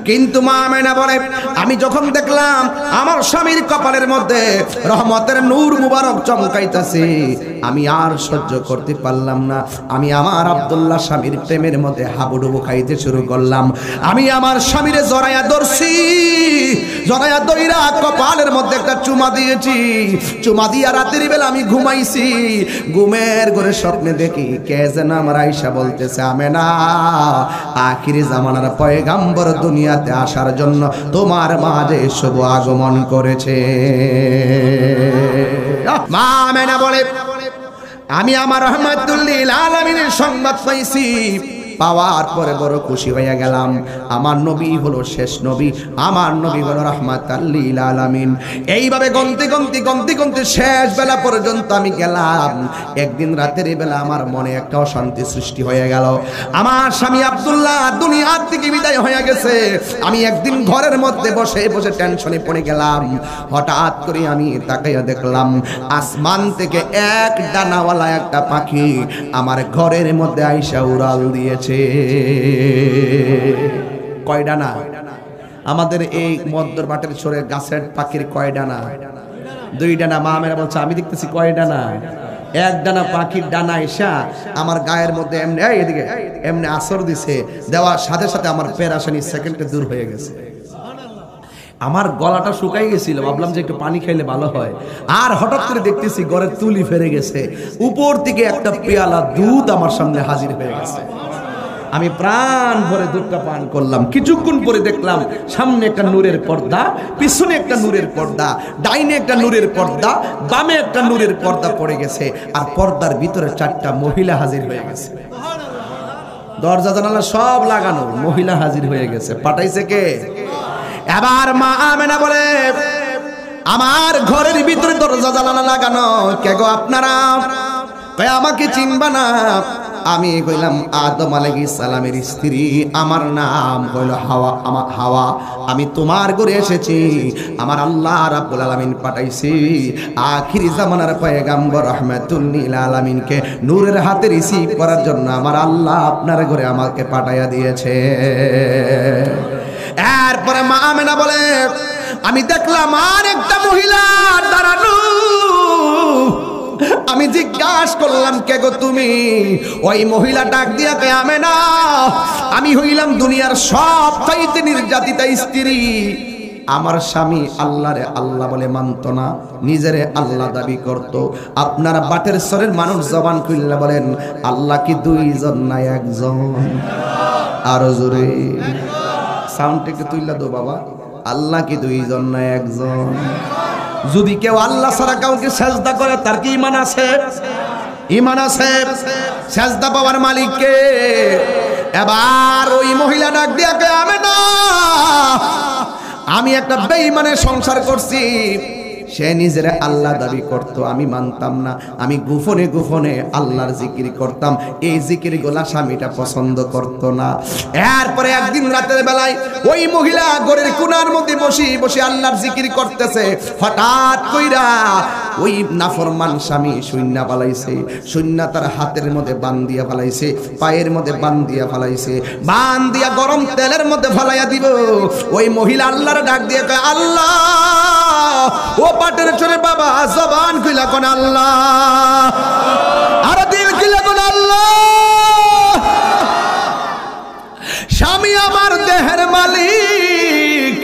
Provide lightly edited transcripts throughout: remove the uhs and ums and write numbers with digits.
কিন্তু মা আমেনা বলে আমি যখন দেখলাম আমার স্বামীর কপালের মধ্যে রহমতের নূর মুবারক চমকাইতেছে, আমি আর সহ্য করতে পারলাম না। আমি আমার আব্দুল্লাহ স্বামীর প্রেমের মধ্যে হাবুডুবু খাইতে শুরু করলাম। আমি আমার স্বামীরে জড়াইয়া ধরছি, জড়াইয়া দইরা কপালের মধ্যে একটা চুমা দিয়েছি। চুমা দিয়া রাতের বেলা আমি ঘুমাইছি। ঘুমের ঘরে স্বপ্নে দেখি কে যেন আমার আয়েশা বলতেছে, আমেনা আখিরি জামানার পয়গাম্বর দুনিয়াতে আসার জন্য তোমার মাঝে শুভ আগমন করেছে। মা আমেনা বলে আমি আমার রাহমাতুল লিল আলামিনের সংবাদ পাইছি, পাওয়ার পরে বড় খুশি হয়ে গেলাম। আমার নবী হলো শেষ নবী, আমার নবী হলো রাহমাতুল লিল আলামিন। এইভাবে গন্তি গন্তি গন্তি গন্তি শেষ বেলা পর্যন্ত আমি গেলাম। একদিন রাতের বেলা আমার মনে একটা অশান্তি সৃষ্টি হয়ে গেল। আমার স্বামী আব্দুল্লাহ দুনিয়ার থেকে বিদায় হয়ে গেছে। আমি একদিন ঘরের মধ্যে বসে বসে টেনশনে পড়ে গেলাম। হঠাৎ করে আমি তাকাইয়া দেখলাম আসমান থেকে এক ডানাওয়ালা একটা পাখি আমার ঘরের মধ্যে আইসা উড়াল দিয়েছে। কয় ডানা? আমাদের এই মদ্দর বাটের সরে গাছের পাখির কয় ডানা? 2 ডানা। মা মেরা বলছে আমি দেখতেছি কয় ডানা? 1 ডানা পাখির ডানা এসা আমার গায়ের মধ্যে এমনি এদিকে এমনি আসর দিছে। দেওয়ার সাথে সাথে আমার পেরাশানি সেকেন্ডে দূর হয়ে গেছে। আমার গলাটা শুকাই গেছিল, ভাবলাম যে একটু পানি খাইলে ভালো হয়। আর হঠাৎ করে দেখতেছি ঘরের তুলি ফেরে গেছে, উপর থেকে একটা পেয়ালা দুধ আমার সামনে হাজির হয়ে গেছে। আমি প্রাণ ভরে দুধটা পান করলাম। কিছুক্ষণ পরে দেখলাম সামনে একটা নূরের পর্দা, পিছনে একটা নূরের পর্দা, ডাইনে একটা নূরের পর্দা, বামে একটা নূরের পর্দা পড়ে গেছে। আর পর্দার ভিতরে 4টা মহিলা হাজির হয়ে গেছে। দরজা জানালা সব লাগানো, মহিলা হাজির হয়ে গেছে। পাঠাইছে কে? এবার মা আমেনা বলে আমার ঘরের ভিতরে দরজা জানালা লাগানো, কে গো আপনারা? কয় আমাকে চিনবা না? আমি কইলাম আদম আলাইহিস সালামের স্ত্রী, আমার নাম হইল হাওয়া। আমার হাওয়া, আমি তোমার ঘরে এসেছি। আমার আল্লাহ রাব্বুল আলামিন পাঠাইছি আখিরি জামানার পয়গাম্বর রাহমাতুল লিল আলামিনকে নূরের হাতে রিসিভ করার জন্য আমার আল্লাহ আপনার ঘরে আমাকে পাঠাইয়া দিয়েছে। এরপরে মা আমেনা বলে আমি দেখলাম আর একটা মহিলা দাঁড়ানো। আমি জিজ্ঞাসা করলাম কে গো তুমি? ওই মহিলা ডাক দিয়া কয় আমেনা আমি হইলাম দুনিয়ার সবচাইতে নির্যাতিতা স্ত্রী। আমার স্বামী আল্লাহরে আল্লাহ বলে মানত না, নিজেরে আল্লাহ দাবি করত। আপনারা বাটের সরের মানুষ জবান খুললে বলেন আল্লাহ কি 2 জন না 1 জন? আরো জোরে সাউন্ড একটু তুইলা দো বাবা। আল্লাহ কি 2 জন না 1 জন? যদি কেউ আল্লাহ ছাড়া কাউকে সেজদা করে তার কি ঈমান আছে? ঈমান আছে। সেজদা পাওয়ার মালিক কে? এবার ওই মহিলা ডাক দিয়া কয় আমেনা আমি একটা বেঈমানের সংসার করছি। সে নিজের আল্লাহ দাবি করত, আমি মানতাম না। আমি গোপনে গোপনে আল্লাহর জিকির করতাম। এই জিকির গোলা স্বামীটা পছন্দ করত না। এরপরে একদিন রাতের বেলায় ওই মহিলা ঘরের কোণার মধ্যে বসে বসে আল্লাহর জিকির করতেছে। হঠাৎ কইরা ওই নাফরমান স্বামী শূন্যা পালাইছে। শূন্যা তার হাতের মধ্যে বান দিয়া ফালাইছে, পায়ের মধ্যে বান দিয়া ফালাইছে। বান দিয়া গরম তেলের মধ্যে ফালাইয়া দিব। ওই মহিলা আল্লাহর ডাক দিয়ে কয় আল্লাহ। ও পাটের চোরে বাবা জবান খুইলা কোন আল্লাহ, আর দিল খুইলা কোন আল্লাহ। স্বামী আমার দেহের মালিক,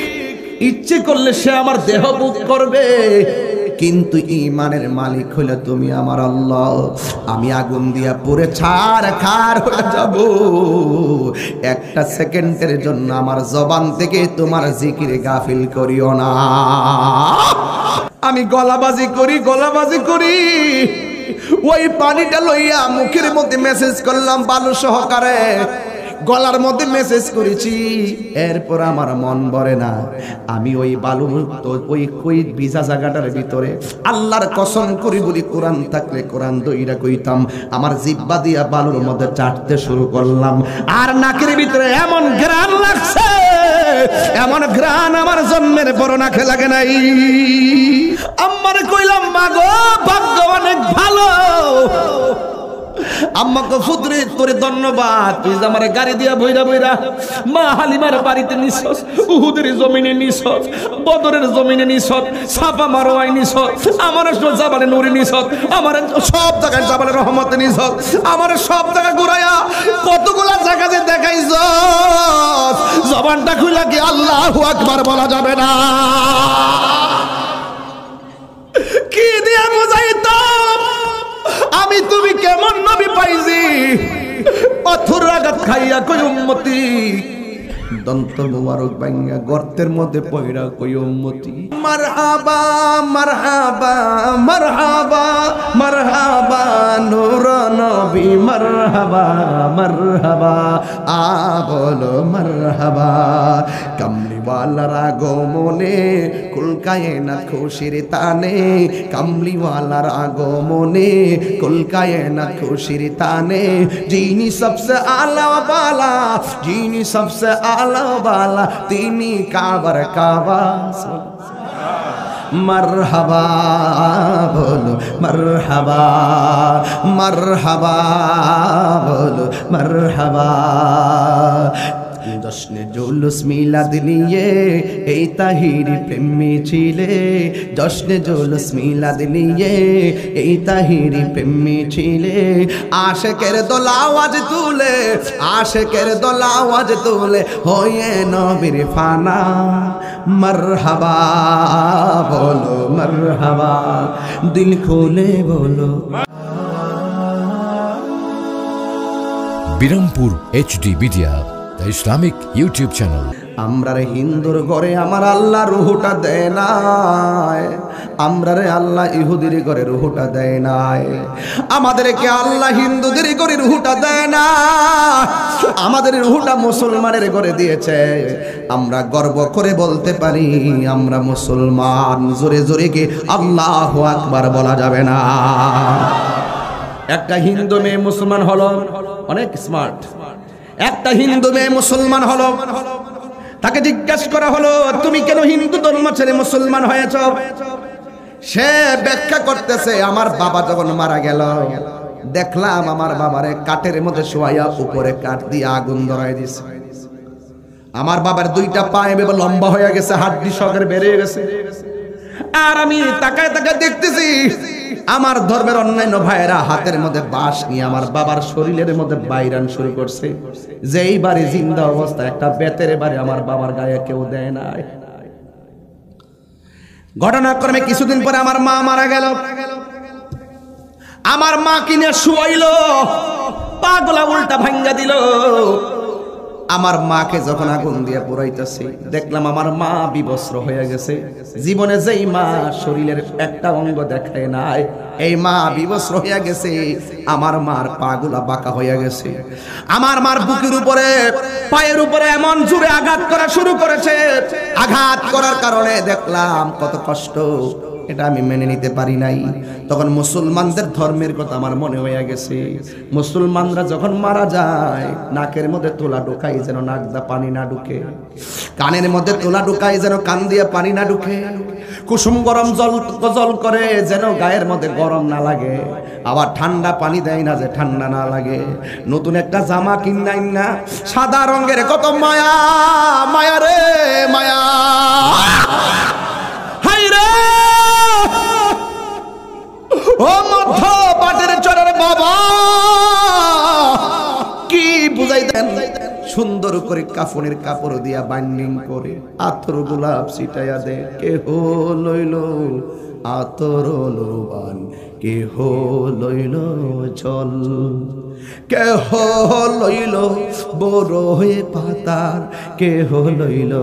ইচ্ছে করলে সে আমার দেহ ভোগ করবে, কিন্তু ঈমানের মালিক হইলে তুমি আমার আল্লাহ। আমি আগুন দিয়া পুড়ে ছারখার হয়ে যাব। একটা সেকেন্ডের জন্য আমার জবান থেকে তোমার জিকিরে গাফিল করিও না। আমি গলাবাজি করি। ওই পানিটা লইয়া মুখের মধ্যে মেসেজ করলাম বালু সহকারে, গলার মধ্যে মেসেজ করেছি। এরপর আমার মন ভরে না। আমি ওই বালু ওই ভিজা জায়গাটার ভিতরে আল্লাহর কসম করি বলি কোরআন থাকলে কোরআন দইরা কইতাম। আমার জিহ্বা দিয়া বালুর মধ্যে চাটতে শুরু করলাম। আর নাকের ভিতরে এমন ঘ্রাণ লাগছে, এমন ঘ্রাণ আমার জন্মের বড় নাকে লাগে নাই। আম্মারে কইলাম মা গো ভাগ্য অনেক ভালো, আম্মাকে ফুদরে তোরে ধন্যবাদ, তুই যে আমার গাড়ি দিয়া বইরা বইরা মা হালিমার বাড়িতে নিছস, উহুদের জমিনে নিছস, বদরের জমিনে নিছস, সাফা মারওয়ায় নিছস, আমার জাবালে নূরে নিছস, আমার সব জায়গায় জাবালে রহমতে নিছস, আমার সব জায়গা ঘুরাইয়া কতগুলা জায়গা যে দেখাইছস, জবানটা খুইলা কি আল্লাহু আকবার বলা যাবে না? কি দিয়া বুঝাইতাম আমি তুমি কেমন নবী পাইছি? পাথর আঘাত খাইয়া কই উম্মতি, দন্ত মুবারক ভাঙা গর্তের মধ্যে পয়রা কই উম্মতি। মারহাবা মারহাবা মারহাবা মারহাবা নূর নবী, মারহাবা মারহাবা আ বলো মারহাবা। কামলিওয়ালার আগমনে কুল কায়নাত খুশির তানে, কামলিওয়ালার আগমনে কুল কায়নাত খুশির তানে, যিনি সবসে আলা বালা, যিনি সবসে আলা বালা, তিনি কাবার কাবা। মারহাবা বলো মারহাবা, মারহাবা বলো মারহাবা। জশ্নে জুলুস মিলাদ নিয়ে এই তাহিরি প্রেম মিছিলে, জশ্নে জুলুস মিলাদ নিয়ে এই তাহিরি প্রেম মিছিলে, আশেকের দল আওয়াজ তুলে, আশেকের দল আওয়াজ তুলে হয়ে নবীর ফানা। মারহাবা বলো মারহাবা, দিল খুলে বলো। Birampur HD media, the Islamic YouTube channel. আমরা রে হিন্দুর ঘরে আমার আল্লাহ রুহুটা দেয় নাই, আমরা রে আল্লাহ ইহুদির ঘরে রুহুটা দেয় নাই, আমাদেরকে আল্লাহ হিন্দুদের ঘরে রুহুটা দেয় না, আমাদের রুহুটা মুসলমানের ঘরে দিয়েছে। আমরা গর্ব করে বলতে পারি আমরা মুসলমান। জোরে জোরে কি আল্লাহু আকবার বলা যাবে না? একটা হিন্দু মেয়ে মুসলমান হলো, অনেক স্মার্ট। একটা হিন্দু মেয়ে মুসলমান হলো, তাকে জিজ্ঞাসা করা হলো তুমি কেন হিন্দু ধর্ম ছেড়ে মুসলমান হয়েছ? সে ব্যাখ্যা করতেছে আমার বাবা যখন মারা গেল দেখলাম আমার বাবারে কাঠের মধ্যে শোয়াইয়া উপরে কাঠ দিয়ে আগুন ধরাই দিয়েছে, আমার বাবার দুইটা পা এভাবে লম্বা হয়ে গেছে, হাড্ডি সকের বেরিয়ে গেছে, আর আমি তাকায় তাকায় দেখতেছি আমার ধর্মের অন্যান্য ভাইয়েরা হাতের মধ্যে বাঁশ নিয়ে আমার বাবার শরীরের মধ্যে বাইরান শুরু করছে। যেই বাড়ি জিন্দা অবস্থা একটা বেতের বাড়ি আমার বাবার গায়ে কেউ দেয় নাই। ঘটনাক্রমে কিছুদিন পরে আমার মা মারা গেল, আমার মা কিনে শুয়াইলো, পাগলা উল্টা ভাঙ্গা দিল। আমার মাকে যখন আগুন দিয়ে পুরাইতেছে দেখলাম আমার মা বিবস্ত্র হয়ে গেছে। জীবনে যেই মা শরীরের একটা অঙ্গ দেখায় নাই, এই মা বিবস্ত্র হয়ে গেছে। আমার মার পাগুলা বাঁকা হয়ে গেছে, আমার মার বুকের উপরে পায়ের উপরে এমন জোরে আঘাত করা শুরু করেছে। আঘাত করার কারণে দেখলাম কত কষ্ট, এটা আমি মেনে নিতে পারি নাই। তখন মুসলমানদের ধর্মের কথা আমার মনে হয়ে গেছে। মুসলমানরা যখন মারা যায় নাকের মধ্যে তোলা ঢোকাই যেন নাক দা পানি না ঢুকে, কানের মধ্যে তোলা ঢোকাই যেন কান দিয়ে পানি না ঢুকে, কুসুম গরম জল গজল করে যেন গায়ের মধ্যে গরম না লাগে, আবার ঠান্ডা পানি দেয় না যে ঠান্ডা না লাগে। নতুন একটা জামা কিনাই না সাদা রঙের, কত মায়া মায়া রে মায়া, হাই রে ও মধ্য পাটের চরের বাবা, কি বুঝাই দেন? সুন্দর করে কাফনের কাপড় দিয়া বাইন্ডিং করে আতর গোলাপ ছিটাইয়া দে। কেহ লইল আতর লোবান, কেহ লইল জল, কেহ লইল বড় হয়ে পাতার, কেহ লইল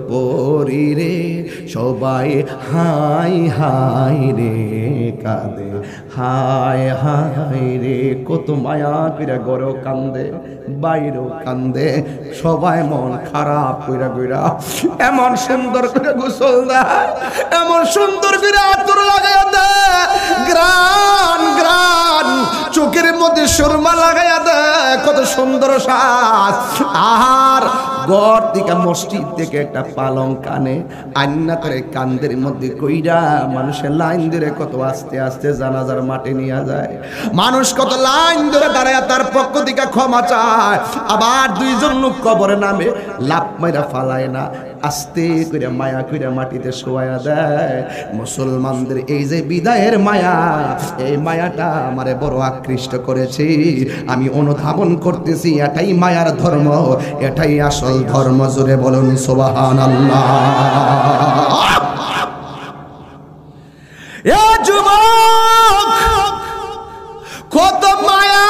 পরি রে। সবাই হাই হাই রে কাঁদে, হাই হাই রে। কত মায়া কইরা গড়েও কান্দে বাইরেও কান্দে, সবাই মন খারাপ কইরা কইরা এমন সুন্দর করে গোসল দেয়, এমন সুন্দর করে আতর লাগাইয়া দেয়, গ্রান গ্রান চোখের মধ্যে সুরমা লাগাইয়া দেয়, কত সুন্দর সাজ। আর ঘর থেকে মসজিদ থেকে একটা পালং কানে আন্না করে কান্দের মধ্যে কইরা মানুষের লাইন ধরে কত আস্তে আস্তে জানাজার মাঠে নিয়ে যায়। মানুষ কত লাইন ধরে দাঁড়ায় তার পক্ষ থেকে ক্ষমা চায়। আবার দুইজন লোক কবরে নামে, লাফ মাইরা ফালায় না, আস্তে করে মায়া করে মাটিতে শোয়া দেয়। মুসলমানদের এই যে বিদায়ের মায়া, এই মায়াটা আমারে বড় আকৃষ্ট করেছে। আমি অনুধাবন করতেছি এটাই মায়ার ধর্ম, এটাই আসল ধর্ম। জোরে বলুন সুবহানাল্লাহ। এ যুবক, কত মায়া!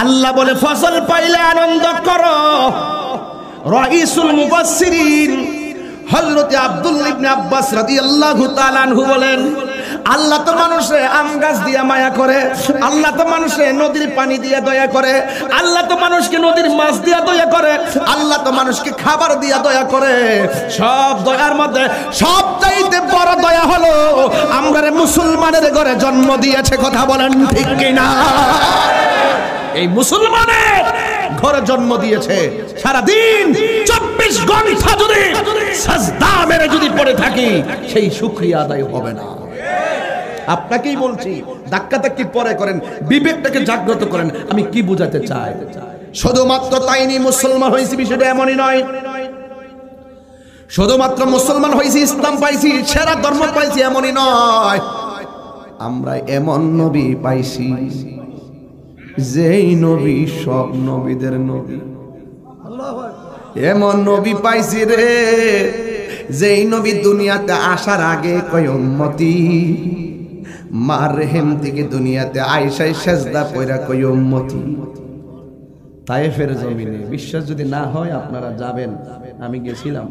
আল্লাহ বলে ফসল পাইলে আনন্দ করো। রাইসুল মুফাসসিরিন হযরত আব্দুল্লাহ ইবনে আব্বাস রাদিয়াল্লাহু তাআলা আনহু বলেন, আল্লাহ তো মানুষে আম গাছ দিয়া মায়া করে, আল্লাহ তো মানুষে নদীর পানি দিয়া দয়া করে, আল্লাহ তো মানুষকে নদীর মাছ দিয়া দয়া করে, আল্লাহ তো মানুষকে খাবার দিয়া দয়া করে। সব দয়ার মধ্যে সবচাইতে বড় দয়া হলো আমরারে মুসলমানের ঘরে জন্ম দিয়েছে। কথা বলেন ঠিক কিনা? এই মুসলমানের ঘরে জন্ম দিয়েছে। সারাদিন 24 ঘন্টা যদি সাজদা মেরে যদি পড়ে থাকি, সেই শুকরিয়া আদায় হবে না। আপনাকেই বলছি, ধাক্কাধাক্কি পরে করেন, বিবেকটাকে জাগ্রত করেন। আমি কি বোঝাতে চাই? শুধুমাত্র তাইনি মুসলমান হয়েছি বিষয়টা এমনই নয়। শুধুমাত্র মুসলমান হয়েছি, ইসলাম পাইছি, সেরা ধর্ম পাইছি এমনই নয়। আমরা এমন নবী পাইছি যেই নবী সব নবীদের নবী। এমন নবী পাইছি রে, যেই নবী দুনিয়াতে আসার আগে কয় উম্মতি, মার রেহেম থেকে দুনিয়াতে আয়েশায় সেজদা কইরা কয় উম্মতি। তায়েফের জমিনে, বিশ্বাস যদি না হয় আপনারা যাবেন। আমি গেছিলাম,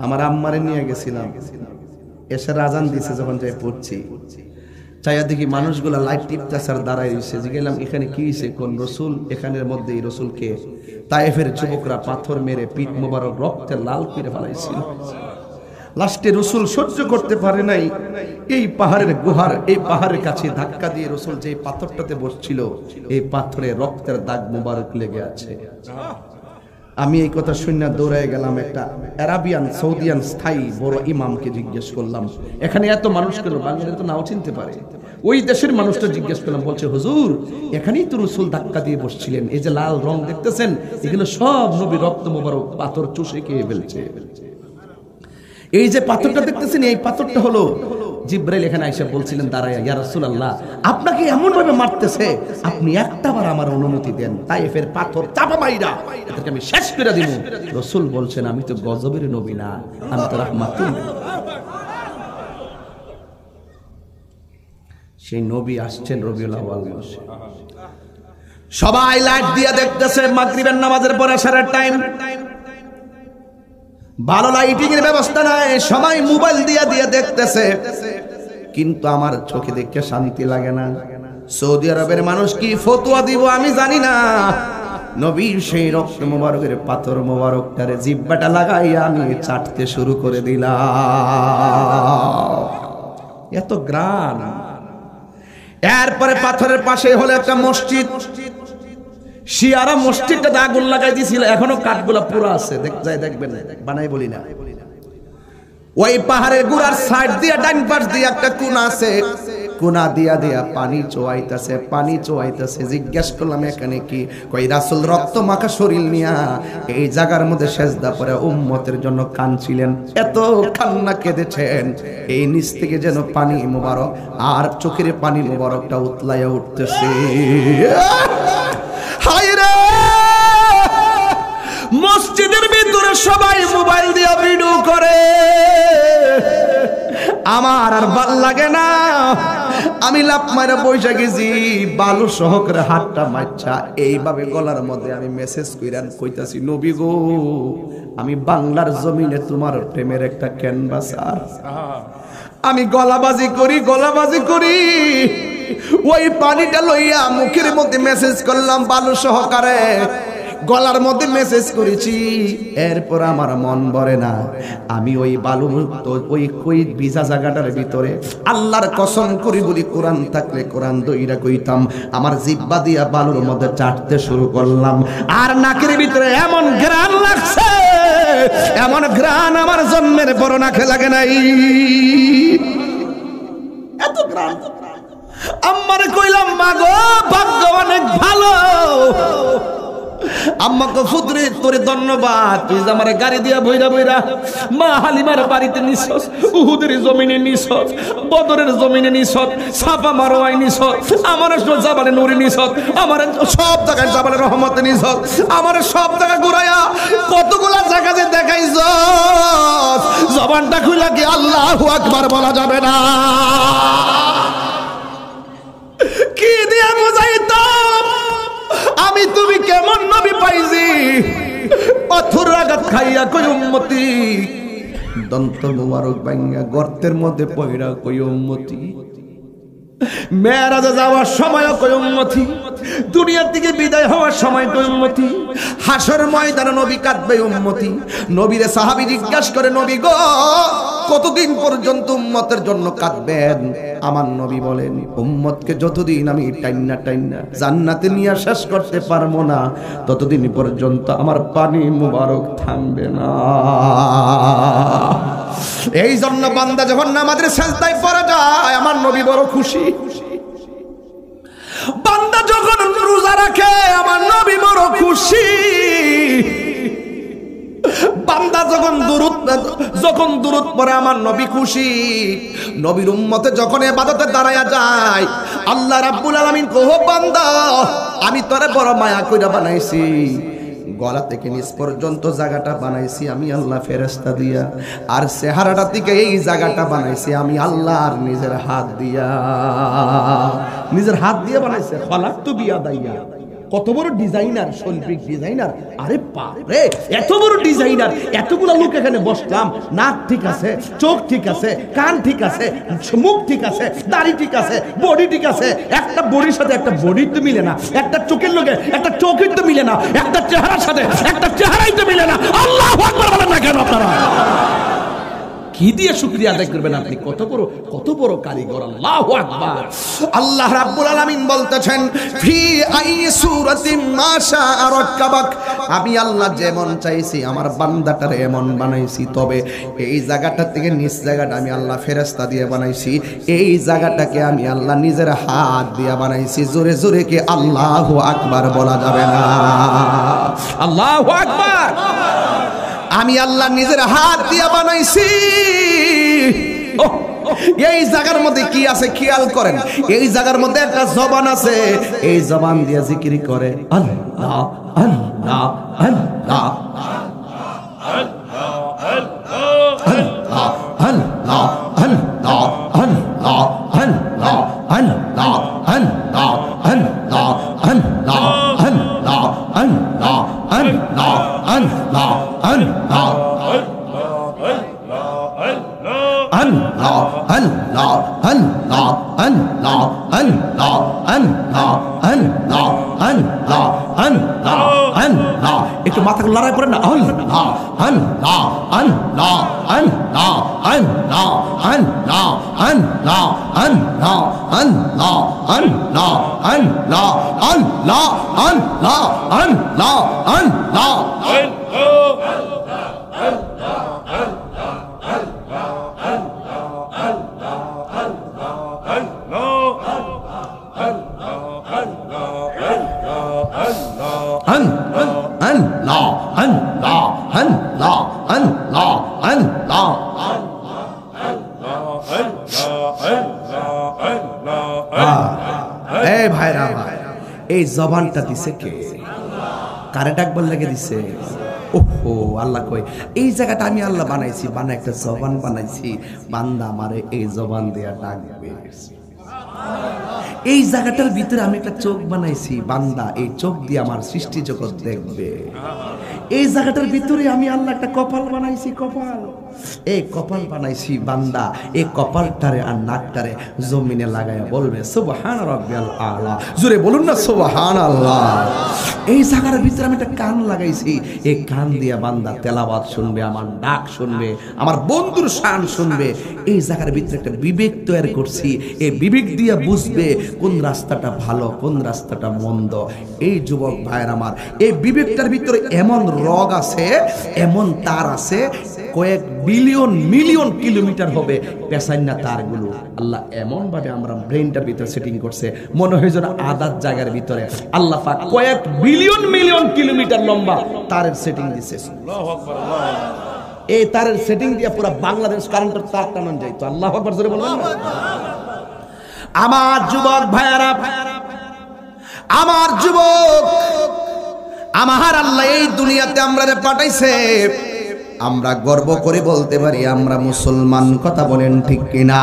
আমার আম্মারে নিয়ে গেছিলাম। এসে আজান দিছে, যখন যাই পড়ছি, চাইয়া দেখি মানুষগুলা লাইট টিপতেছে আর দাঁড়ায় রয়েছে। গেলাম এখানে কি হয়েছে, কোন রসুল? এখানের মধ্যে এই রসুলকে তায়েফের যুবকরা পাথর মেরে পিঠ মোবারক রক্তে লাল করে ফেলাইছিল। লাস্টে রসুল সহ্য করতে পারে নাই, এই পাহাড়ের গুহার, এই পাহাড়ের কাছে ধাক্কা দিয়ে রসুল যে পাথরটাতে বসছিল, এই পাথরে রক্তের দাগ মোবারক লেগে আছে। আমি এই কথা শুনে দৌড়ায় গেলাম, একটা আরাবিয়ান সৌদিয়ান স্থায়ী বড় ইমামকে জিজ্ঞেস করলাম, এখানে এত মানুষ কেন? বাঙালি তো নাও চিনতে পারে। ওই দেশের মানুষটা জিজ্ঞেস করলাম, বলছে হুজুর এখানেই তো রসুল ধাক্কা দিয়ে বসছিলেন, এই যে লাল রং দেখতেছেন এগুলো সব নবী রক্ত মোবারক পাথর চুষে খেয়ে ফেলছে। এই যে পাথরটা দেখতেছেন, এই পাথরটা হলো জিব্রাইল এখানে আইসা বলছিলেন দাঁড়ায়া, ইয়া রাসূলুল্লাহ আপনাকে এমন ভাবে মারতেছে, আপনি একটাবার আমার অনুমতি দেন, তায়েফের পাথর চাপা মাইরা এটাকে আমি শেষ করে দিব। রাসূল বলছেন, আমি তো গজবের নবী না, আমি তো রাহমাতুল। সেই নবী আসছেন রবিউল আউয়াল মাসে। সবাই লাইট দিয়ে দেখতেছে, মাগরিবের নামাজের পরে আসারের টাইম। ভালো লাইটিং এর ব্যবস্থা নাই, সবাই মোবাইল দিয়ে দিয়ে দেখতেছে, কিন্তু আমার চোখে দেখে শান্তি লাগে না। সৌদি আরবের মানুষ কি ফতোয়া দিব আমি জানি না, নবীর সেই রক্ত মোবারকের পাথর মোবারকটারে জিহ্বাটা লাগাইয়া আমি চাটতে শুরু করে দিলাম। এত গ্রান। এরপরে পাথরের পাশে হলো একটা মসজিদ। শিয়ারা মসজিদটাতে আগুন লাগাই দিয়েছিল, এখনো কাঠগুলা পুরো আছে, দেখবেন, বানাই বলি না। ওই পাহাড়ের গুড়ার সাইড দিয়ে ডান পাশ দিয়ে একটা কোনা আছে, কোনা দিয়া দিয়া পানি চোয়াইতেছে, পানি চোয়াইতেছে। জিজ্ঞাসা করলাম এখানে কি? কই রাসূল রক্ত মাখা শরীর নিয়া এই জায়গার মধ্যে সেজদা পড়ে উম্মতের জন্য কাঁদছিলেন, এত কান্না কেঁদেছেন, এই নিচ থেকে যেন পানি মোবারক আর চোখের পানি মোবারকটা উতলাইয়া উঠতেছে। মসজিদের ভিতরে সবাই মোবাইল দিয়ে ভিডিও করে, আমার আর ভাল লাগে না। আমি লাফ মারা বসে গেছি, বালু সহকারে হাতটা মারছা এইভাবে গলার মধ্যে আমি মেসেজ কইতাছি, নবী গো আমি বাংলার জমিনে তোমার প্রেমের একটা ক্যানভাসার। আমি গলাবাজি করি, ওই পানিটা লইয়া মুখের মধ্যে মেসেজ করলাম বালু সহকারে, গলার মধ্যে মেসেজ করেছি, এরপর আমার মন ভরে না। আমি ওই বালুমুক্ত ওই ভিজা জায়গাটার ভিতরে আল্লাহর কসম করি বলি, কোরআন থাকলে কোরআন দইরা কইতাম। আমার জিহ্বা দিয়া বালুর মধ্যে চাটতে শুরু করলাম, আর নাকের ভিতরে এমন ঘ্রাণ লাগছে, এমন ঘ্রাণ আমার জন্মের বড় নাকে লাগে নাই, এত ঘ্রাণ। আম্মারে কইলাম, মা গো ভাগ্য অনেক ভালো, আম্মাকে ফুদরে তোরে ধন্যবাদ, তুই যে আমার গাড়ি দিয়া বইরা বইরা মা হালিমার বাড়িতে নিছস, উহুদের জমিনে নিছস, বদরের জমিনে নিছস, সাফা মারোয়াই নিছস, আমার জাবালে নুরি নিছস, আমার সব জায়গায় জাবালে রহমতে নিছস, আমার সব জায়গা ঘুরাইয়া কতগুলা জায়গা যে দেখাইছস, জবানটা খুইলা কি আল্লাহু আকবার বলা যাবে না? কি দিয়া বুঝাইতাম আমি তুমি কেমন নবী পাইছি? পাথর আঘাত খাইয়া কই উম্মতি, দন্ত মুবারক ভাঙা গর্তের মধ্যে পয়রা কই উম্মতি, মেরাজে যাওয়ার সময় কই উম্মতি, দুনিয়ার থেকে বিদায় হওয়ার সময় কই উম্মতি, হাসর ময়দানে নবী কাঁদবে উম্মতি। নবীরে সাহাবী জিজ্ঞাসা করে, নবী গো কতদিন পর্যন্ত উম্মতের জন্য কাঁদবেন? আমার নবী বলেন, উম্মতকে যতদিন আমি টাইন্না জান্নাতে নিয়ে শেষ করতে পারবো না, ততদিন পর্যন্ত আমার পানি মুবারক থামবে না। এই জন্য বান্দা যখন নামাজের সিজদায় পড়ে যায়, আমার নবী বড় খুশি। বান্দা যখন রোজা রাখে, আমার নবী বড় খুশি। বান্দা যখন দুরূদ পড়ে, আমার নবী খুশি। নবীর উম্মতে যখন ইবাদতে দাঁড়ায়া যায়, আল্লাহ রাব্বুল আলামিন কহ, বান্দা আমি তোরে বড় মায়া কইরা বানাইছি, গলা থেকে নিচ পর্যন্ত জায়গাটা বানাইছি আমি আল্লাহ ফেরেশতা দিয়া, আর চেহারাটা থেকে এই জায়গাটা বানাইছি আমি আল্লাহর নিজের হাত দিয়া বানাইছে। খালাকতু বিয়াদাইয়া, কত বড় ডিজাইনার, শৈল্পিক ডিজাইনার। আরে বাপরে, এত বড় ডিজাইনার, এতগুলো লোক এখানে বসলাম, নাক ঠিক আছে, চোখ ঠিক আছে, কান ঠিক আছে, মুখ ঠিক আছে, দাড়ি ঠিক আছে, বডি ঠিক আছে, একটা বডির সাথে একটা বডি তো মিলে না, একটা চোখের লোকে একটা চোখের তো মিলে না, একটা চেহারার সাথে একটা চেহারাই তো মিলে না। আল্লাহু আকবার বলেন না কেন আপনারা? কি দিয়ে শুকরিয়া আদায় করবেন আপনি? কত বড় কারিগর। আল্লাহু আকবার। আল্লাহ রাব্বুল আলামিন বলতেছেন, ফি আই সূরাতিন মা শাআ রাক্কাবাক, আমি আল্লাহ যেমন চাইছি আমার বান্দাটারে এমন বানাইছি, তবে এই জায়গাটা থেকে নিচ জায়গাটা আমি আল্লাহ ফেরেশতা দিয়ে বানাইছি, এই জায়গাটাকে আমি আল্লাহ নিজের হাত দিয়ে বানাইছি। জোরে জোরে কি আল্লাহু আকবার বলা যাবে না? আল্লাহু আকবার। আমি আল্লাহ নিজের হাত দিয়ে বানাইছি। এই জায়গার মধ্যে কি আছে খেয়াল করেন, এই জায়গার মধ্যে একটা জবান আছে, এই জবান দিয়ে জিকির করে আল্লাহ আল্লাহ আল্লাহ আল্লাহ আল্লাহ আল্লাহ আল্লাহ আল্লাহ আল্লাহ আল্লাহ আল্লাহ আল্লাহ আল্লাহ আল্লাহ আল্লাহ আল্লাহ Allah, Allah, Allah, Allah, Allah, Allah, Allah, Allah, Allah, Allah. একটু মাথা লড়াই করেন না। Allah, Allah, Allah, Allah, Allah, Allah, Allah, Allah, Allah, Allah, Allah, Allah, Allah, Allah, এই জবানটা দিছে কে? কারে ডাকবার লাগে দিছে? ওহো, আল্লাহ কই এই জায়গাটা আমি আল্লাহ বানাইছি, বানাই একটা জবান বানাইছি, বান্দা আমারে এই জবান দিয়া ডাকবে। এই জায়গাটার ভিতরে আমি একটা চোখ বানাইছি, বান্দা এই চোখ দিয়ে আমার সৃষ্টি জগৎ দেখবে। এই জায়গাটার ভিতরে আমি আল্লাহ একটা কপাল বানাইছি, কপাল এই কপাল বানাইছি বান্দা, এই কপালটারে আর নাকটারে জমিনে লাগায়া বলবে সুবহান রাব্বিয়াল আলা। জোরে বলুন না সুবহানাল্লাহ। এই জায়গার ভিতরে আমি একটা কান লাগাইছি, এই কান দিয়া বান্দা তেলাওয়াত শুনবে, আমার ডাক শুনবে, আমার বন্ধুর শান শুনবে। এই জায়গার ভিতরে একটা বিবেক তৈরি করছি, এই বিবেক দিয়া বুঝবে কোন রাস্তাটা ভালো কোন রাস্তাটা মন্দ। এই যুবক ভাইয়ের আমার, এই বিবেকটার ভিতরে এমন রগ আছে, এমন তার আছে, কয়েক বিলিয়ন মিলিয়ন কিলোমিটার হবে পেছাইনা তারগুলো। আল্লাহ এমন ভাবে আমরা ব্রেনটার ভিতরে সেটিং করছে, মনে হয় যেন আদার জায়গার ভিতরে আল্লাহ পাক কয়েক বিলিয়ন মিলিয়ন কিলোমিটার লম্বা তারের সেটিং দিছে। আল্লাহু আকবার। এই তারের সেটিং দিয়ে পুরো বাংলাদেশ কারেন্টের তার টানান যায়। তো আল্লাহু আকবার জোরে বলবেন না? আমার যুবক ভাইয়ারা, আমার যুবক, আমার আল্লাহ এই দুনিয়াতে আমরারে পাঠাইছে, আমরা গর্ব করে বলতে পারি আমরা মুসলমান। কথা বলেন ঠিক কিনা?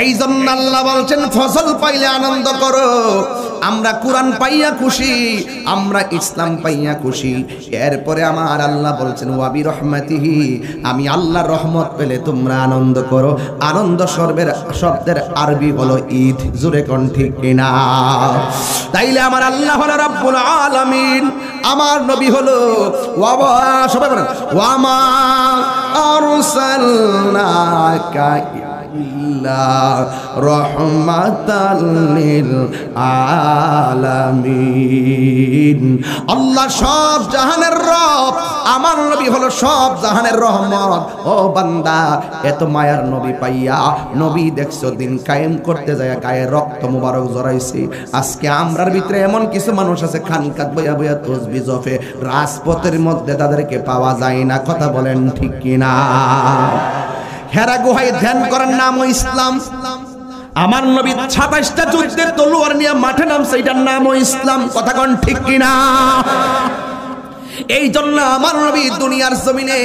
এই জন্য আল্লাহ বলছেন ফসল পাইলে আনন্দ করো। আমরা কোরআন পাইয়া খুশি, আমরা ইসলাম পাইয়া খুশি। এরপরে আমার আল্লাহ বলছেন ওয়াবি রহমাতিহি, আমি আল্লাহর রহমত পেলে তোমরা আনন্দ করো। আনন্দ শব্দের আরবি হলো ঈদ। জোরে কোন ঠিক কিনা? তাইলে আমার আল্লাহ হলো রব্বুল আলামিন, আমার নবী হলো সবাই বলেন ওয়ামা আরসালনাকা ইল্লা রাহমাতাল লিল আলামিন। আল্লাহ সব জাহানের রব, আমার নবী হলো সব জাহানের রহমত। ও বান্দা, এত মায়ার নবী পাইয়া নবী দেখছো দিন কায়েম করতে যায় গায়ে রক্ত মুবারক জড়াইছে। আজকে আমরার ভিতরে এমন কিছু মানুষ আছে খানকাত বইয়া বইয়া তসবিহ জপে, রাজপথের মধ্যে তাদেরকে পাওয়া যায় না। কথা বলেন ঠিক কিনা? হেরা গুহায় ধ্যান করার নামও ইসলাম। আমার নবী ২৭টা যুদ্ধের তলোয়ার নিয়ে মাঠে নামছে, এটার নামও ইসলাম। কথা কোন ঠিক কিনা? এই জন্য আমার নবী দুনিয়ার জমিনে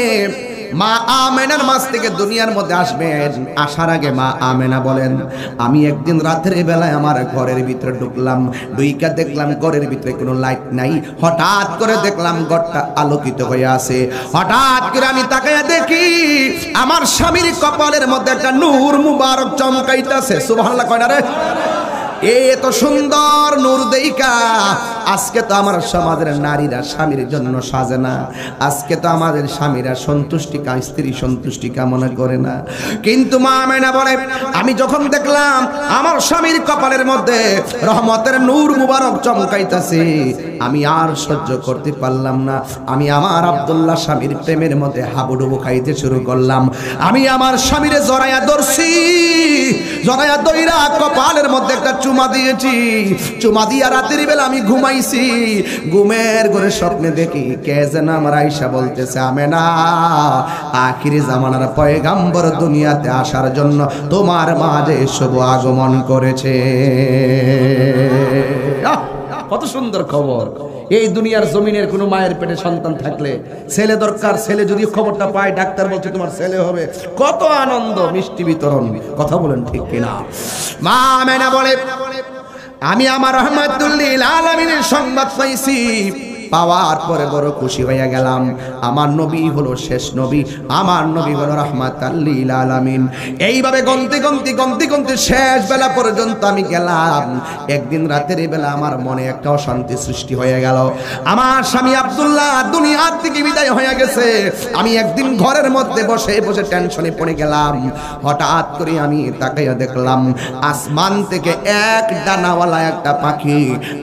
মা আমেনার মাছ থেকে দুনিয়ার মধ্যে আসবেন। আসার আগে মা আমেনা বলেন, আমি একদিন রাতের বেলায় আমার ঘরের ভিতরে ঢুকলাম, ঢুইকা দেখলাম ঘরের ভিতরে কোনো লাইট নাই। হঠাৎ করে দেখলাম ঘরটা আলোকিত হয়ে আছে। হঠাৎ করে আমি তাকায়া দেখি আমার স্বামীর কপালের মধ্যে একটা নূর মুবারক চমকাইতেছে। সুবহানাল্লাহ কয় না রে? এত সুন্দর নূর দেইকা আজকে তো আমার সমাজের নারীরা স্বামীর জন্য সাজে না। আজকে তো আমাদের স্বামীরা সন্তুষ্টি স্ত্রী সন্তুষ্টি কামনা করে না। কিন্তু মা আমেনা বলে, আমি যখন দেখলাম আমার স্বামীর কপালের মধ্যে রহমতের নূর মুবারক চমকাইতেছে, আমি আর সহ্য করতে পারলাম না। আমি আমার আব্দুল্লাহ স্বামীর প্রেমের মধ্যে হাবুডুবু খাইতে শুরু করলাম। আমি আমার স্বামীরে জড়াইয়া ধরছি, জড়াইয়া দইরা কপালের মধ্যে একটা চুমা দিয়েছি। চুমা দিয়া রাতের বেলা আমি ঘুমাইছি। ঘুমের ঘরে স্বপ্নে দেখি কে যেন আমার আয়েশা বলতেছে, আমেনা আখিরি জামানার পয়গাম্বর দুনিয়াতে আসার জন্য তোমার মাঝে শুভ আগমন করেছে। কত সুন্দর খবর! এই দুনিয়ার জমিনের কোনো মায়ের পেটে সন্তান থাকলে ছেলে দরকার, ছেলে যদি খবরটা পায় ডাক্তার বলছে তোমার ছেলে হবে, কত আনন্দ, মিষ্টি বিতরণ। কথা বলেন ঠিক কিনা? মা আমেনা বলে, আমি আমার রহমাতুল লিল আলামিনের সংবাদ পাইছি। পাওয়ার পরে বড় খুশি হয়ে গেলাম। আমার নবী হলো শেষ নবী, আমার নবী হলো রাহমাতাল লিল আলামিন। এইভাবে গন্তি গন্তি গন্তি গন্তি শেষ বেলা পর্যন্ত আমি গেলাম। একদিন রাতের বেলা আমার মনে একটা অশান্তি সৃষ্টি হয়ে গেল। আমার স্বামী আব্দুল্লাহ দুনিয়ার থেকে বিদায় হয়ে গেছে। আমি একদিন ঘরের মধ্যে বসে বসে টেনশনে পড়ে গেলাম। হঠাৎ করে আমি তাকাইয়া দেখলাম আসমান থেকে এক ডানাওয়ালা একটা পাখি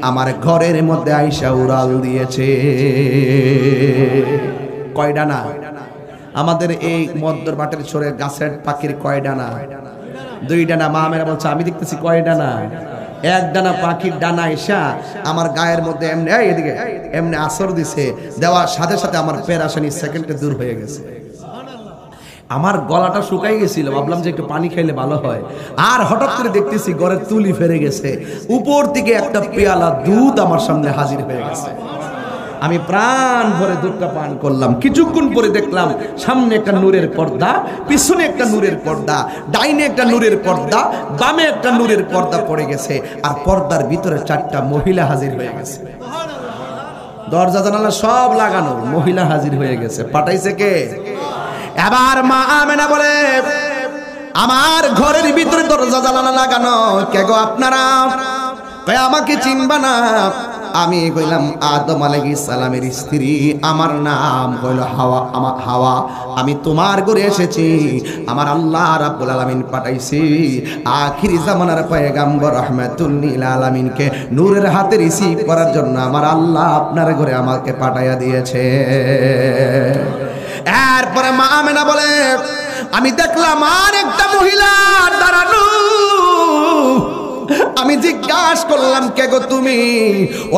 আমার ঘরের মধ্যে আইসা উড়াল দিয়েছে। কয় ডানা? আমাদের এই মদ্দর মাঠের ছোড়ে গাছের পাখির কয় ডানা? 2 ডানা। মা মেরা বলছে আমি দেখতেছি কয় ডানা? 1 ডানা পাখির ডানা এসা আমার গায়ের মধ্যে এমনি এদিকে এমনি আসর দিছে। দেওয়ার সাথে সাথে আমার পেরাশানি সেকেন্ডে দূর হয়ে গেছে। আমার গলাটা শুকাই গেছিল, ভাবলাম যে একটু পানি খাইলে ভালো হয়। আর হঠাৎ করে দেখতেছি ঘরের তুলি ফেরে গেছে, উপর থেকে একটা পেয়ালা দুধ আমার সামনে হাজির হয়ে গেছে। আমি প্রাণ ভরে দুধটা পান করলাম। কিছুক্ষণ পরে দেখলাম সামনে একটা নূরের পর্দা, পিছনে একটা নূরের পর্দা, ডাইনে একটা নূরের পর্দা, বামে একটা নূরের পর্দা পড়ে গেছে। আর পর্দার ভিতরে 4টা মহিলা হাজির হয়ে গেছে। দরজা জানালা সব লাগানো, মহিলা হাজির হয়ে গেছে। পাঠাইছে কে? এবার মা আমেনা বলে, আমার ঘরের ভিতরে দরজা জানালা লাগানো, কে গো আপনারা? কয় আমাকে চিনবা না? আমি কইলাম আদম আলাইহিস সালামের স্ত্রী, আমার নাম হইল হাওয়া। আমার হাওয়া, আমি তোমার ঘরে এসেছি, আমার আল্লাহ রাব্বুল আলামিন পাঠাইছি আখিরি জামানার পয়গম্বর রাহমাতুল লিল আলামিনকে নূরের হাতে রিসিভ করার জন্য আমার আল্লাহ আপনার ঘরে আমাকে পাঠাইয়া দিয়েছে। এরপরে মা আমেনা বলে, আমি দেখলাম আর একটা মহিলা দাঁড়ানো। আমি জিজ্ঞাসা করলাম, কে গো তুমি?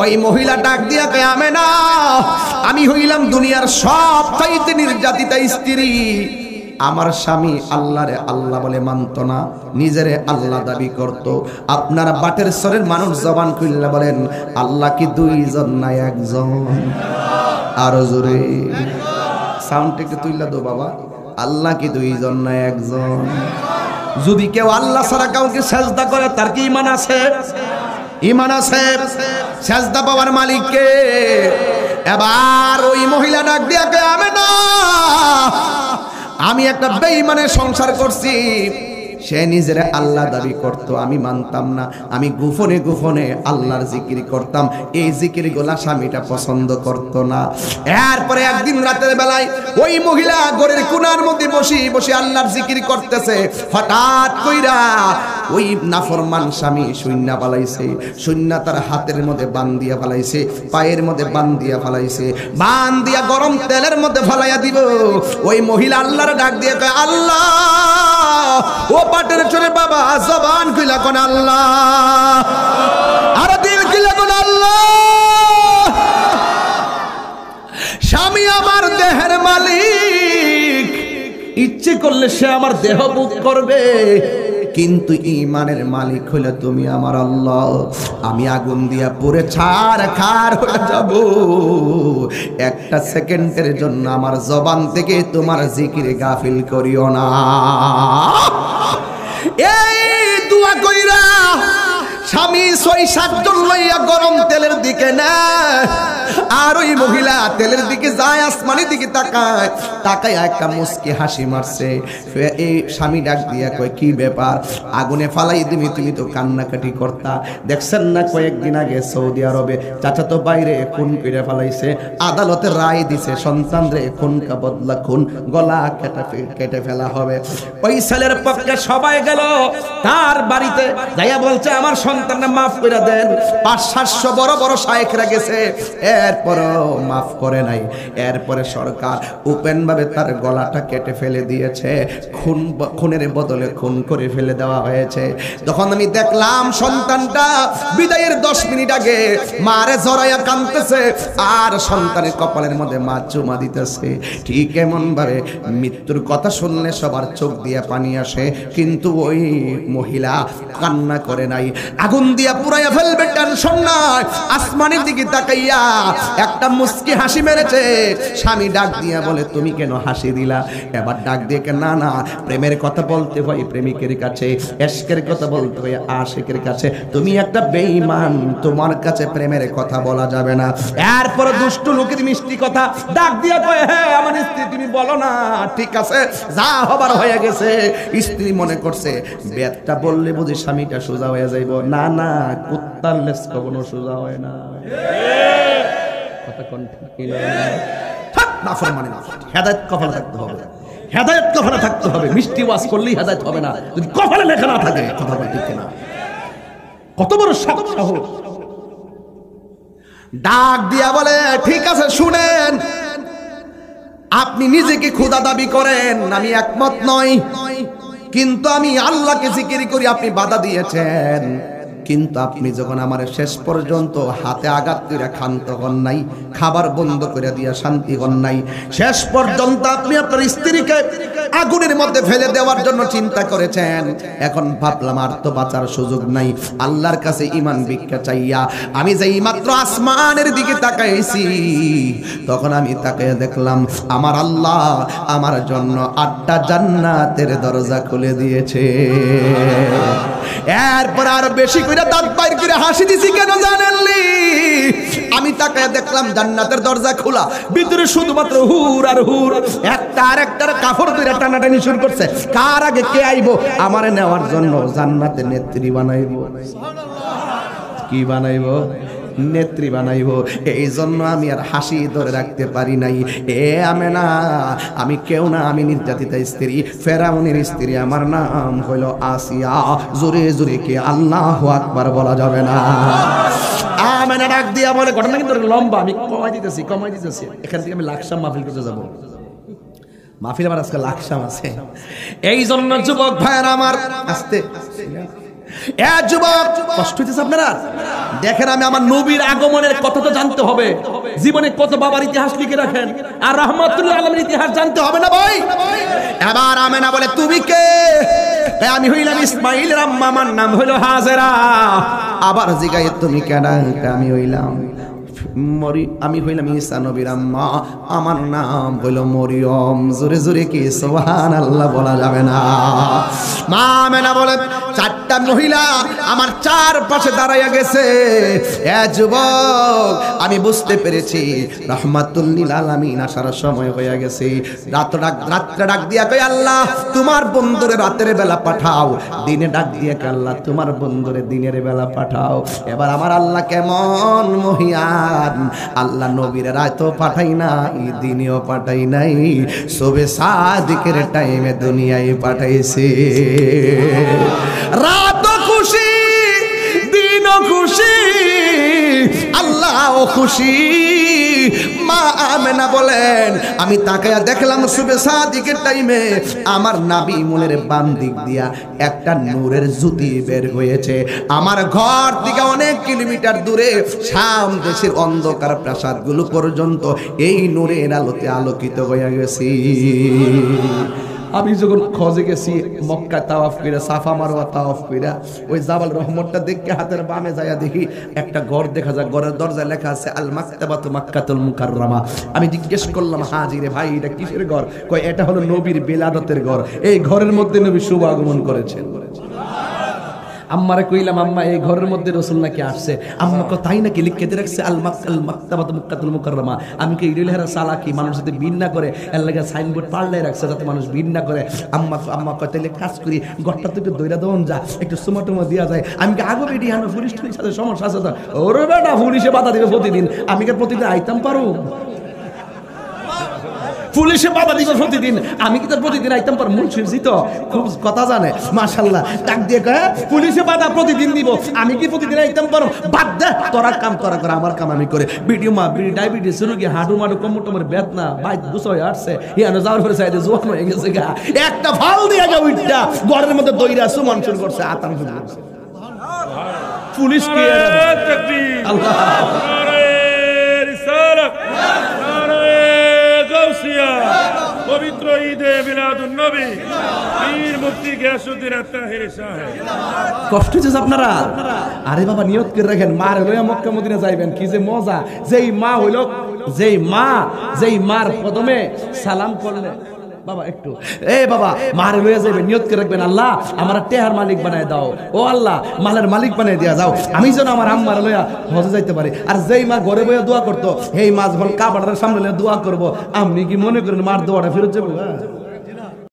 ওই মহিলা ডাক দিয়া কয়, আমেনা, আমি হইলাম দুনিয়ার সবচাইতে নির্যাতিতা স্ত্রী। আমার স্বামী আল্লাহরে আল্লাহ বলে মানত না, নিজেরে আল্লাহ দাবি করত। আপনারা বাটের সরের মানুষ জবান খুললে বলেন, আল্লাহ কি দুইজন না একজন? আরো জোরে সাউন্ড একটু তুইলা দো বাবা। আল্লাহ কি দুইজন না একজন? যদি কেউ আল্লাহ ছাড়া কাউকে সেজদা করে, তার কি ঈমান আছে? ঈমান আছে। সেজদা পাওয়ার মালিক কে? এবার ওই মহিলা ডাক দিয়া কয়, আমেনা, আমি একটা বেঈমানের সংসার করছি। সে নিজের আল্লাহ দাবি করত, আমি মানতাম না। আমি গোপনে গোপনে আল্লাহর জিকির করতাম। এই জিকির গোলা স্বামীটা পছন্দ করত না। এরপরে একদিন রাতের বেলায় ওই মহিলা ঘরের কোণার মধ্যে বসে বসে আল্লাহর জিকির করতেছে। হঠাৎ কইরা ওই নাফরমান স্বামী শূন্যা পালাইছে। শূন্যা তার হাতের মধ্যে বান দিয়া ফালাইছে, পায়ের মধ্যে বান দিয়া ফালাইছে। বান দিয়া গরম তেলের মধ্যে ফালাইয়া দিব। ওই মহিলা আল্লাহর ডাক দিয়ে কয়, আল্লাহ। ও পাটের চোরে বাবা, জবান খুইলা কোন আল্লাহ, আর দিল খুইলা কোন আল্লাহ। স্বামী আমার দেহের মালিক, ইচ্ছে করলে সে আমার দেহ ভোগ করবে, কিন্তু ঈমানের মালিক হইলে তুমি আমার আল্লাহ। আমি আগুন দিয়া পুড়ে ছারখার হয়ে যাব। একটা সেকেন্ডের জন্য আমার জবান থেকে তোমার জিকিরে গাফিল করিও না। এই দোয়া কইরা স্বামী ৬-৭ জন লইয়া গরম তেলের দিকে নেয়। আর ওই মহিলা তেলের দিকে যায়, আসমানের দিকে তাকায়, তাকায় একটা মুস্কি হাসি মারছে। এই স্বামী ডাক দিয়া কয়, কি ব্যাপার? আগুনে ফালাই দিবি, তুমি তো কান্নাকাটি করতা। দেখছেন না কয়েকদিন আগে সৌদি আরবে চাচাতো বাইরে খুন করে ফেলাইছে। আদালতের রায় দিছে, সন্তানরে খুন কা বদলা খুন, গলা কেটে ফেলা হবে। ওই ছেলের পক্ষে সবাই গেল তার বাড়িতে, যাইয়া বলছে, আমার সন্তানরা মাফ করে দেন। ৫-৭০০ বড় বড় শায়েখরা গেছে, এরপরও মাফ করে নাই। এরপরে সরকার ওপেন ভাবে তার গলাটা কেটে ফেলে দিয়েছে। খুনের বদলে খুন করে ফেলে দেওয়া হয়েছে। তখন আমি দেখলাম সন্তানটা বিদায়ের 10 মিনিট আগে মারে জড়াইয়া কাঁদতেছে, আর সন্তানের কপালের মধ্যে মা চুমা দিতেছে। ঠিক এমন ভাবে মৃত্যুর কথা শুনলে সবার চোখ দিয়ে পানি আসে, কিন্তু ওই মহিলা কান্না করে নাই। আগুন দিয়া পুরাইয়া ফেলবে, টেনশন নাই। আসমানের দিকে তাকাইয়া একটা মুস্কি হাসি মেরেছে। স্বামী ডাক দিয়া বলে, তুমি কেন হাসি দিলা? এবার ডাক দিয়ে, না না, প্রেমের কথা বলতে হয় প্রেমিকের কাছে, ইশকের কথা বলতে হয় আশিকের কাছে। তুমি একটা বেঈমান, তোমার কাছে প্রেমের কথা বলা যাবে না। এরপর দুষ্ট লোকের মিষ্টি কথা ডাক দিয়া কয়, হ্যাঁ আমার স্ত্রী, তুমি বলো না, ঠিক আছে, যা হবার হয়ে গেছে। স্ত্রী মনে করছে বেদটা বললে বুঝি স্বামীটা সোজা হয়ে যাইব। না না, কুত্তার লেজ কখনো সোজা হয় না। কথা কোন ঠিক না? নাফরমানি না, হেদায়েত কপালে থাকতে হবে। হেদায়েত কপালে থাকতে হবে। মিষ্টি ওয়াজ করলেই হেদায়েত হবে না, যদি কপালে লেখা না থাকে। কথা বল ঠিক না? কত বড় সাহস! ডাক দিয়া বলে, ঠিক আছে, শুনেন, আপনি নিজেকে খোদা দাবি করেন, আমি একমত নই, কিন্তু আমি আল্লাহকে জিকির করি, আপনি বাধা দিয়েছেন। কিন্তু আপনি যখন আমার শেষ পর্যন্ত হাতে আঘাত করে ক্ষান্ত হন নাই, খাবার বন্ধ করে দিয়া শান্তি হন নাই, শেষ পর্যন্ত আপনি আপনার স্ত্রীকে আগুনের মধ্যে ফেলে দেওয়ার জন্য চিন্তা করেছেন। এখন ভাবলাম আর তো বাঁচার সুযোগ নাই, আল্লাহর কাছে ঈমান ভিক্ষা চাইয়া আমি যেই মাত্র আসমানের দিকে তাকাইছি, তখন আমি তাকাইয়া দেখলাম আমার আল্লাহ আমার জন্য 8টা জান্নাতের দরজা খুলে দিয়েছে। এরপর আর বেশি করে দাঁত বাইর করে হাসি দিছি কেন জানেননি? আমি তাকায় দেখলাম জান্নাতের দরজা খোলা, ভিতরে শুধুমাত্র হুর আর হুর, একটা আর একটার কাপড় ধরে টানাটানি শুরু করছে। কার আগে কে আইবো আমারে নেওয়ার জন্য? জান্নাতে নেত্রী বানাইবো। কি বানাইবো? নেত্রী বানাইবো। এই জন্য আমি আর হাসি ধরে রাখতে পারি নাই। এ আমেনা, আমি কেউ না, আমি নির্যাতিতা স্ত্রী, ফেরাউনের স্ত্রী। আমার নাম হলো আসিয়া। জোরে জোরে কি আল্লাহু আকবার বলা যাবে না? আমেনা ডাক দিয়া বলে, ঘটনা কিন্তু লম্বা, আমি কমাই দিতেছি। এখান থেকে আমি লাকসাম মাহফিল করতে যাবো। মাহফিল আমার আজকে লাকসাম আছে। এই জন্য যুবক ভাইয়ের আমার, আস্তে যুবক, কষ্ট হইতেছে আপনারা? দেখেন, আমি আমার নবীর আগমনের কথা তো জানতে হবে। জীবনে কত বাবার ইতিহাস লিখে রাখেন, আর রাহমাতুল্লাহ আলামির ইতিহাস জানতে হবে না ভাই? এবার আমেনা বলে, তুমি কে? আমি হইলাম ইসমাইলের আম্মা, আমার নাম হইল হাজেরা। আবার জিগাই, তুমি কেন? আমি হইলাম ঈসা নবীর আম্মা, আমার নাম হইল মরিয়ম। জোরে জোরে কি সুবহানাল্লাহ বলা যাবে না? মা আমেনা বলে, চারটা মহিলা আমার চারপাশে দাঁড়াইয়া গেছে। এ যুবক, আমি বুঝতে পেরেছি রাহমাতুল লিল আলামিন আসার সময় হয়ে গেছে। রাত্রে ডাক দিয়া কই, আল্লাহ তোমার বন্ধুরে রাতের বেলা পাঠাও। দিনে ডাক দিয়া কই, আল্লাহ তোমার বন্ধুরে দিনের বেলা পাঠাও। এবার আমার আল্লাহ কেমন মহিয়ান, আল্লাহ নবীর রাতও পাঠাই নাই, দিনেও পাঠাই নাই, সবে সাদিকের টাইমে দুনিয়ায় পাঠাইছে। রাতও খুশি, দিনও খুশি, আল্লাহও খুশি। মা আমেনা বলেন, আমি তাকায়া দেখলাম সুবে সাদিকের টাইমে আমার নাবি মুনের বাম দিক দিয়া একটা নূরের জ্যোতি বের হয়েছে। আমার ঘর থেকে অনেক কিলোমিটার দূরে শাম দেশের অন্ধকার প্রাসাদগুলো পর্যন্ত এই নূরের আলোতে আলোকিত হয়ে গেছি। আমি যখন খজে গেছি, মক্কা তাওয়াফ কইরা, সাফা মারওয়া তাওয়াফ কইরা, ওই জাবাল রহমতটা দেখে হাতের বামে যাইয়া দেখি একটা ঘর দেখা যায়। ঘরের দরজায় লেখা আছে আল মাকতাবাতু মাক্কাতুল মুকাররমা। আমি জিজ্ঞেস করলাম, হাজি রে ভাই, এটা কিসের ঘর? কয়, এটা হলো নবীর বেলাদতের ঘর। এই ঘরের মধ্যে নবী শুভ আগমন করেছেন। আম্মারে কইলাম, আম্মা এই ঘরের মধ্যে রাসূল নাকি আসছে? আম্মা কয়, তাই নাকি? লিখে দিয়ে রাখছে আল মাকতাবাতু মাক্কাতুল মুকাররমা। আমি কি ইরেলহারা সালাকি, মানুষ যাতে ভিড় না করে এর লাগা সাইনবোর্ড পাল্লাই রাখছে যাতে মানুষ ভিড় না করে। আম্মা কয়, তাইলে কাজ করি, ঘরটা তো একটু দইরা দেওয়া যা, একটু সুমাটুমা দেওয়া যায়। আমি কি আগে বেটি হানো পুলিশ টুলিশ সাথে সমস্যা আছে? ওরে বেটা, পুলিশে বাধা দিবে প্রতিদিন, আমি কি প্রতিদিন আইতাম পারো? পুলিশে বাধা দিবে প্রতিদিন, আমি কি তার প্রতিদিন আইতাম পার? মুন্সির জি তো খুব কথা জানে, মাশাআল্লাহ। ডাক দিয়ে কয়, পুলিশে বাধা প্রতিদিন দিব, আমি কি প্রতিদিন আইতাম পারো? বাদ দে, তোরা কাম তোরা করে, আমার কাম আমি করে। ভিডিও মা বিড়ি ডায়াবেটিস রোগী, হাঁটু মাটু কোমর টোমর বেদনা, বাইক গুছাই আসছে, ইয়ানো যাওয়ার পরে সাইডে জোয়ান হয়ে গেছে গা। একটা ফাল দিয়া গা উইটা ঘরের মধ্যে দইরা সুমান শুরু করছে, আতাম শুরু করছে। পুলিশ কি তাকবীর, আল্লাহ নারে রিসালাত, নারে গাউসিয়া, পবিত্র ঈদে মিলাদুন নবী, পীর মুফতি গিয়াসউদ্দিন আত-তাহিরি সাহেব। কষ্ট হচ্ছে আপনারা? আরে বাবা, নিয়ত করে রাখেন, মার লইয়া মক্কা মদিনা যাইবেন, কি যে মজা। যেই মা হইল, যেই মার প্রথমে সালাম করলে, বাবা একটু বাবা মারে লইয়া যাইবেন, নিয়ত করে রাখবেন, আল্লাহ আমার টেহার মালিক বানায় দাও, ও আল্লাহ মালের মালিক বানায় দিয়া যাও, আমি যেন আমার আম্মার লইয়া হজে যাইতে পারি। আর যেই মা ঘরে বইয়া দোয়া করতো, এই মা যখন কাবাটার সামনে লইয়া দোয়া করবো, আপনি কি মনে করেন মার দোয়াটা ফেরত যাবো?